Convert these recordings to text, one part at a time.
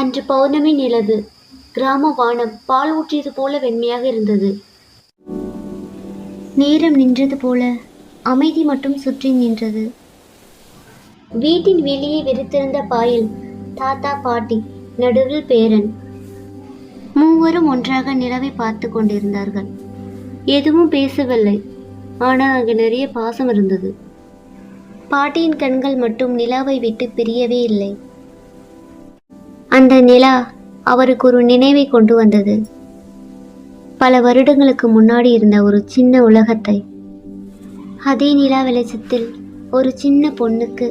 அன்று பௌர்ணமி நிலவு. கிராம வானம் பால் ஊற்றியது போல வெண்மையாக இருந்தது. நேரம் நின்றது போல அமைதி மட்டும் சுற்றி நின்றது. வீட்டின் வெளியே விரித்திருந்த பாயில் தாத்தா, பாட்டி, நடுவில் பேரன். மூவரும் ஒன்றாக நிலவை பார்த்து கொண்டிருந்தார்கள். எதுவும் பேசவில்லை. ஆனால் அங்கு நிறைய பாசம் இருந்தது. பாட்டியின் கண்கள் மட்டும் நிலாவை விட்டு பிரியவே இல்லை. அந்த நிலா அவருக்கு ஒரு நினைவை கொண்டு வந்தது. பல வருடங்களுக்கு முன்னாடி இருந்த ஒரு சின்ன உலகத்தை. அதே நிலா வெளிச்சத்தில் ஒரு சின்ன பொண்ணுக்கு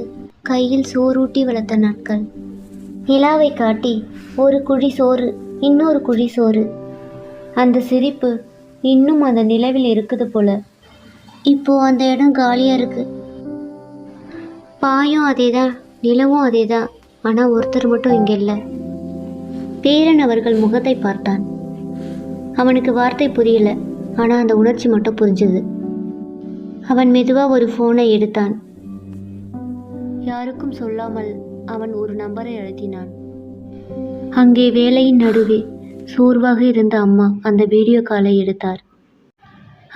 கையில் சோறூட்டி வளர்த்த நாட்கள். நிலாவை காட்டி ஒரு குழி சோறு, இன்னொரு குழி சோறு. அந்த சிரிப்பு இன்னும் அந்த நிலவில் இருக்குது போல. இப்போ அந்த இடம் காலியா இருக்கு. பாயும் அதேதான், நிலவும் அதேதான். ஆனால் ஒருத்தர் மட்டும் இங்கே இல்லை. பேரன் அவர்கள் முகத்தை பார்த்தான். அவனுக்கு வார்த்தை புரியல, ஆனால் அந்த உணர்ச்சி மட்டும் புரிஞ்சுது. அவன் மெதுவாக ஒரு ஃபோனை எடுத்தான். யாருக்கும் சொல்லாமல் அவன் ஒரு நம்பரை அழுத்தினான். அங்கே வேலையின் நடுவே சோர்வாக இருந்த அம்மா அந்த வீடியோ காலை எடுத்தார்.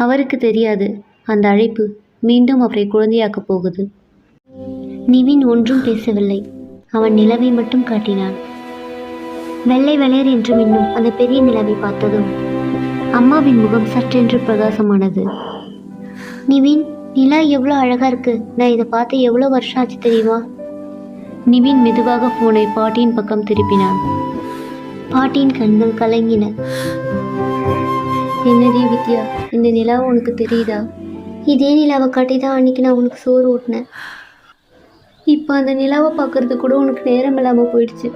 அவருக்கு தெரியாது அந்த அழைப்பு மீண்டும் அவரை குழந்தையாக்கப் போகுது. நிவின் ஒன்றும் பேசவில்லை. அவன் நிலவை மட்டும் காட்டினான். வெள்ளை வெளையர் என்று மின்னும் அந்த பெரிய நிலவை பார்த்ததும் அம்மாவின் முகம் சற்றென்று பிரகாசமானது. நிவின், நிலா எவ்வளோ அழகா இருக்கு. நான் இதை பார்த்து எவ்வளோ வருஷம் ஆச்சு தெரியுமா? நிவின் மெதுவாக போனை பாட்டியின் பக்கம் திருப்பினான். பாட்டியின் கண்கள் கலங்கின. என்னடி வித்யா, இந்த நிலாவை உனக்கு தெரியுதா? இதே நிலாவை காட்டி தான் அன்னைக்கு நான் உனக்கு சோறு ஊட்டினேன். இப்போ அந்த நிலாவை பார்க்கறது கூட உனக்கு நேரம் இல்லாமல் போயிடுச்சு.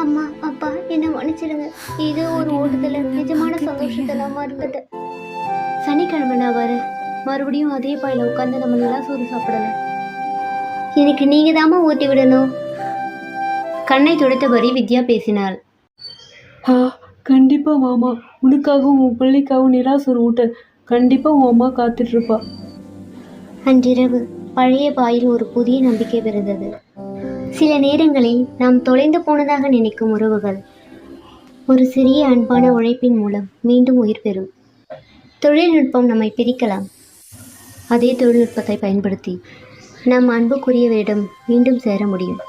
அம்மா, அப்பா, என்னை மன்னிச்சிடுங்க. ஏதோ ஒரு ஓட்டத்தில் நிஜமான சந்தோஷத்தில் அம்மா இருக்குது. சனிக்கிழமை நான் வரேன். மறுபடியும் அதே பாயில் உட்காந்து நம்ம நிலா சோறு சாப்பிடலாம். எனக்கு நீங்கள் தாம்மா ஊட்டி விடணும். கண்ணை துடைத்தபடி வித்யா பேசினாள். கண்டிப்பாக மாமா, உனக்காகவும் உன் பிள்ளைக்காகவும் நிலாசோறு ஊட்ட கண்டிப்பாக உன் அம்மா காத்துட்ருப்பா. அன்றிரவு பழைய பாயில் ஒரு புதிய நம்பிக்கை பிறந்தது. சில நேரங்களில் நாம் தொலைந்து போனதாக நினைக்கும் உறவுகள் ஒரு சிறிய அன்பான உழைப்பின் மூலம் மீண்டும் உயிர் பெறும். தொழில்நுட்பம் நம்மை பிரிக்கலாம். அதே தொழில்நுட்பத்தை பயன்படுத்தி நம் அன்புக்குரியவரிடம் மீண்டும் சேர முடியும்.